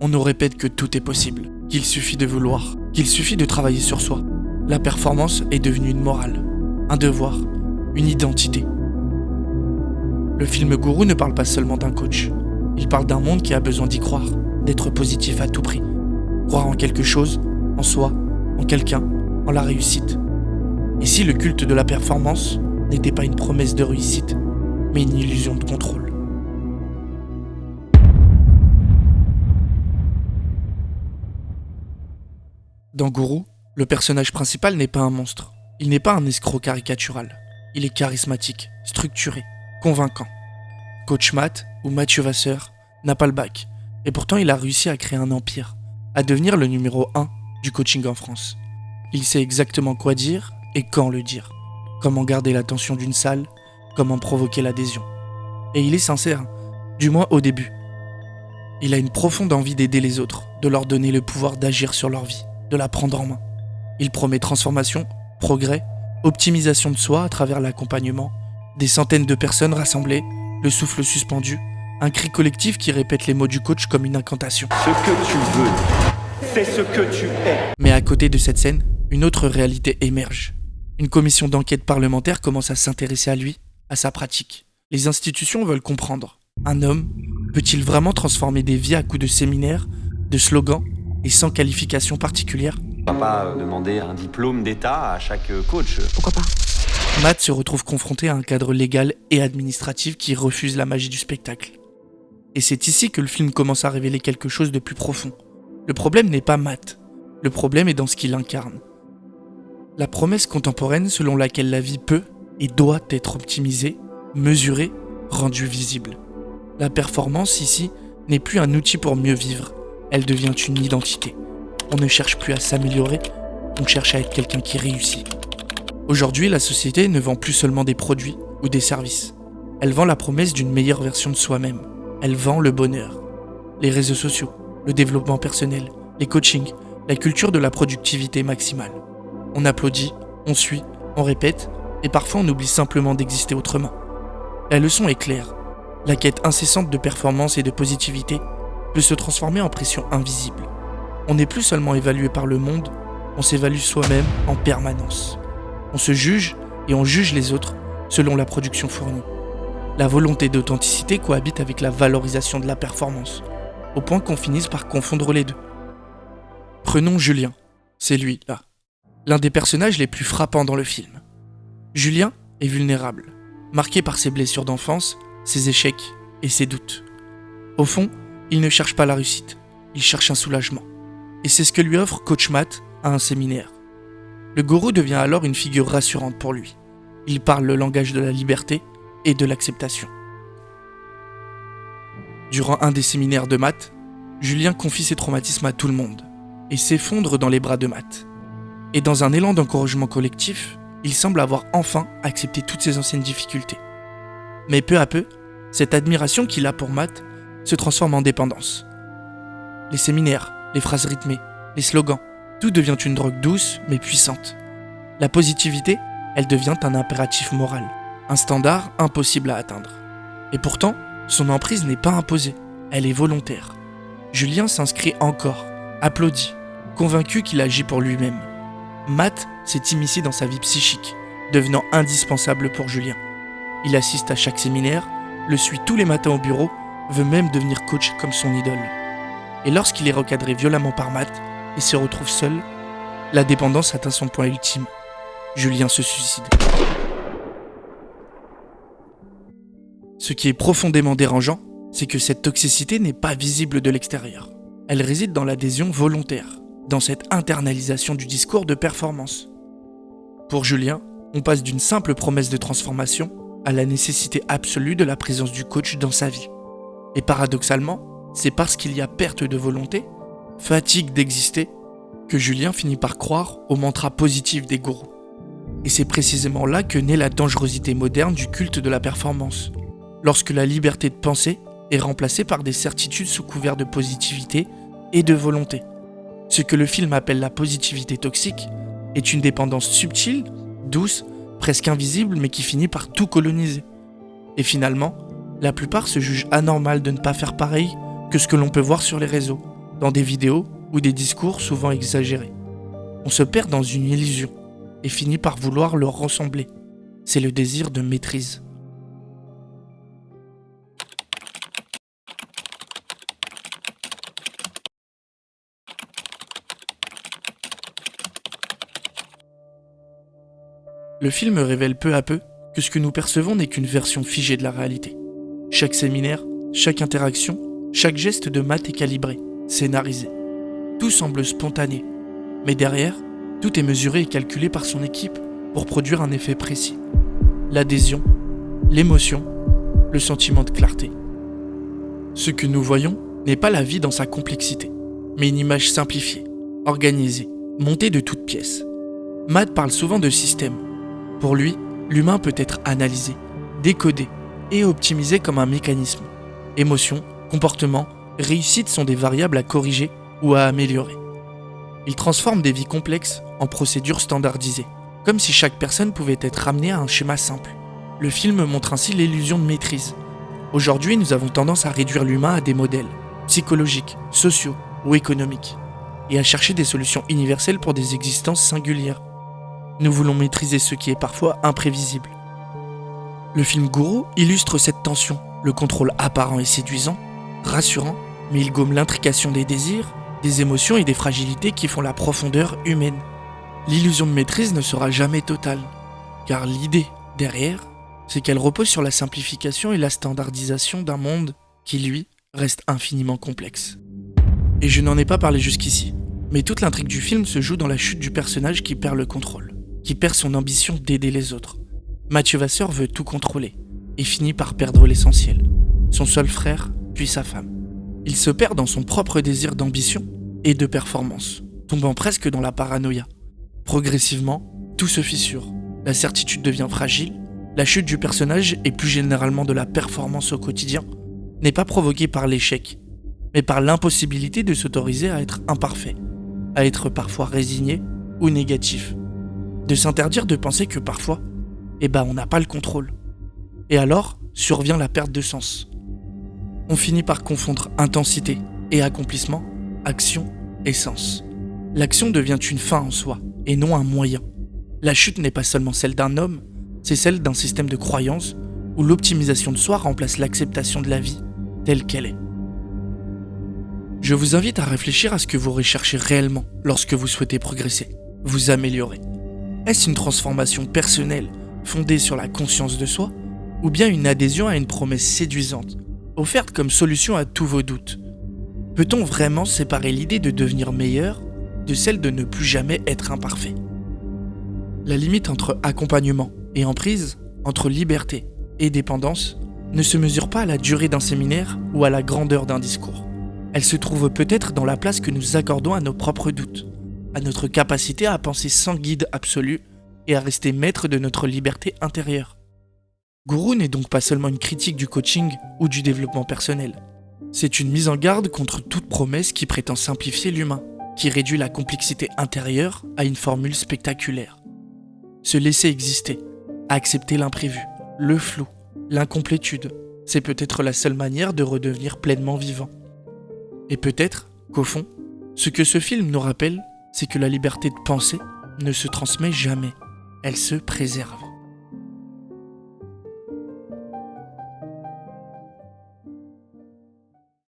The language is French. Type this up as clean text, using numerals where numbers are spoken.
On nous répète que tout est possible, qu'il suffit de vouloir, qu'il suffit de travailler sur soi. La performance est devenue une morale, un devoir, une identité. Le film Gourou ne parle pas seulement d'un coach. Il parle d'un monde qui a besoin d'y croire, d'être positif à tout prix. Croire en quelque chose, en soi, en quelqu'un, en la réussite. Et si le culte de la performance n'était pas une promesse de réussite, mais une illusion de contrôle? Dans Gourou, le personnage principal n'est pas un monstre. Il n'est pas un escroc caricatural. Il est charismatique, structuré, convaincant. Coach Matt, ou Mathieu Vasseur, n'a pas le bac. Et pourtant il a réussi à créer un empire, à devenir le numéro 1 du coaching en France. Il sait exactement quoi dire et quand le dire. Comment garder l'attention d'une salle, comment provoquer l'adhésion. Et il est sincère, du moins au début. Il a une profonde envie d'aider les autres, de leur donner le pouvoir d'agir sur leur vie, de la prendre en main. Il promet transformation, progrès, optimisation de soi à travers l'accompagnement, des centaines de personnes rassemblées, le souffle suspendu, un cri collectif qui répète les mots du coach comme une incantation. Ce que tu veux, c'est ce que tu es. Mais à côté de cette scène, une autre réalité émerge. Une commission d'enquête parlementaire commence à s'intéresser à lui, à sa pratique. Les institutions veulent comprendre. Un homme peut-il vraiment transformer des vies à coups de séminaires, de slogans et sans qualification particulière? On va pas demander un diplôme d'État à chaque coach. Pourquoi pas? Matt se retrouve confronté à un cadre légal et administratif qui refuse la magie du spectacle. Et c'est ici que le film commence à révéler quelque chose de plus profond. Le problème n'est pas Matt, le problème est dans ce qu'il incarne. La promesse contemporaine selon laquelle la vie peut et doit être optimisée, mesurée, rendue visible. La performance ici n'est plus un outil pour mieux vivre, elle devient une identité. On ne cherche plus à s'améliorer, on cherche à être quelqu'un qui réussit. Aujourd'hui, la société ne vend plus seulement des produits ou des services. Elle vend la promesse d'une meilleure version de soi-même. Elle vend le bonheur. Les réseaux sociaux, le développement personnel, les coachings, la culture de la productivité maximale. On applaudit, on suit, on répète, et parfois on oublie simplement d'exister autrement. La leçon est claire. La quête incessante de performance et de positivité peut se transformer en pression invisible. On n'est plus seulement évalué par le monde, on s'évalue soi-même en permanence. On se juge et on juge les autres selon la production fournie. La volonté d'authenticité cohabite avec la valorisation de la performance, au point qu'on finisse par confondre les deux. Prenons Julien, c'est lui, là. L'un des personnages les plus frappants dans le film. Julien est vulnérable, marqué par ses blessures d'enfance, ses échecs et ses doutes. Au fond, il ne cherche pas la réussite, il cherche un soulagement. Et c'est ce que lui offre Coach Matt à un séminaire. Le gourou devient alors une figure rassurante pour lui. Il parle le langage de la liberté et de l'acceptation. Durant un des séminaires de Matt, Julien confie ses traumatismes à tout le monde et s'effondre dans les bras de Matt. Et dans un élan d'encouragement collectif, il semble avoir enfin accepté toutes ses anciennes difficultés. Mais peu à peu, cette admiration qu'il a pour Matt se transforme en dépendance. Les séminaires, les phrases rythmées, les slogans, tout devient une drogue douce mais puissante. La positivité, elle devient un impératif moral, un standard impossible à atteindre. Et pourtant, son emprise n'est pas imposée, elle est volontaire. Julien s'inscrit encore, applaudit, convaincu qu'il agit pour lui-même. Matt s'est immiscé dans sa vie psychique, devenant indispensable pour Julien. Il assiste à chaque séminaire, le suit tous les matins au bureau, veut même devenir coach comme son idole. Et lorsqu'il est recadré violemment par Matt et se retrouve seul, la dépendance atteint son point ultime. Julien se suicide. Ce qui est profondément dérangeant, c'est que cette toxicité n'est pas visible de l'extérieur. Elle réside dans l'adhésion volontaire, dans cette internalisation du discours de performance. Pour Julien, on passe d'une simple promesse de transformation à la nécessité absolue de la présence du coach dans sa vie. Et paradoxalement, c'est parce qu'il y a perte de volonté, fatigue d'exister, que Julien finit par croire au mantra positif des gourous. Et c'est précisément là que naît la dangerosité moderne du culte de la performance, lorsque la liberté de penser est remplacée par des certitudes sous couvert de positivité et de volonté. Ce que le film appelle la positivité toxique est une dépendance subtile, douce, presque invisible, mais qui finit par tout coloniser. Et finalement, la plupart se jugent anormal de ne pas faire pareil que ce que l'on peut voir sur les réseaux, dans des vidéos ou des discours souvent exagérés. On se perd dans une illusion et finit par vouloir leur ressembler. C'est le désir de maîtrise. Le film révèle peu à peu que ce que nous percevons n'est qu'une version figée de la réalité. Chaque séminaire, chaque interaction, chaque geste de Matt est calibré, scénarisé. Tout semble spontané, mais derrière, tout est mesuré et calculé par son équipe pour produire un effet précis. L'adhésion, l'émotion, le sentiment de clarté. Ce que nous voyons n'est pas la vie dans sa complexité, mais une image simplifiée, organisée, montée de toutes pièces. Matt parle souvent de système. Pour lui, l'humain peut être analysé, décodé et optimisé comme un mécanisme. Émotions, comportements, réussite sont des variables à corriger ou à améliorer. Il transforme des vies complexes en procédures standardisées, comme si chaque personne pouvait être ramenée à un schéma simple. Le film montre ainsi l'illusion de maîtrise. Aujourd'hui, nous avons tendance à réduire l'humain à des modèles psychologiques, sociaux ou économiques, et à chercher des solutions universelles pour des existences singulières. Nous voulons maîtriser ce qui est parfois imprévisible. Le film Guru illustre cette tension, le contrôle apparent et séduisant, rassurant, mais il gomme l'intrication des désirs, des émotions et des fragilités qui font la profondeur humaine. L'illusion de maîtrise ne sera jamais totale, car l'idée derrière, c'est qu'elle repose sur la simplification et la standardisation d'un monde qui, lui, reste infiniment complexe. Et je n'en ai pas parlé jusqu'ici, mais toute l'intrigue du film se joue dans la chute du personnage qui perd le contrôle, qui perd son ambition d'aider les autres. Mathieu Vasseur veut tout contrôler, et finit par perdre l'essentiel, son seul frère, puis sa femme. Il se perd dans son propre désir d'ambition et de performance, tombant presque dans la paranoïa. Progressivement, tout se fissure, la certitude devient fragile, la chute du personnage et plus généralement de la performance au quotidien n'est pas provoquée par l'échec, mais par l'impossibilité de s'autoriser à être imparfait, à être parfois résigné ou négatif, de s'interdire de penser que parfois, on n'a pas le contrôle. Et alors, survient la perte de sens. On finit par confondre intensité et accomplissement, action et sens. L'action devient une fin en soi, et non un moyen. La chute n'est pas seulement celle d'un homme, c'est celle d'un système de croyances où l'optimisation de soi remplace l'acceptation de la vie telle qu'elle est. Je vous invite à réfléchir à ce que vous recherchez réellement lorsque vous souhaitez progresser, vous améliorer. Est-ce une transformation personnelle fondée sur la conscience de soi, ou bien une adhésion à une promesse séduisante, offerte comme solution à tous vos doutes? Peut-on vraiment séparer l'idée de devenir meilleur de celle de ne plus jamais être imparfait? La limite entre accompagnement et emprise, entre liberté et dépendance, ne se mesure pas à la durée d'un séminaire ou à la grandeur d'un discours. Elle se trouve peut-être dans la place que nous accordons à nos propres doutes, à notre capacité à penser sans guide absolu et à rester maître de notre liberté intérieure. Guru n'est donc pas seulement une critique du coaching ou du développement personnel. C'est une mise en garde contre toute promesse qui prétend simplifier l'humain, qui réduit la complexité intérieure à une formule spectaculaire. Se laisser exister, accepter l'imprévu, le flou, l'incomplétude, c'est peut-être la seule manière de redevenir pleinement vivant. Et peut-être qu'au fond, ce que ce film nous rappelle, c'est que la liberté de penser ne se transmet jamais, elle se préserve.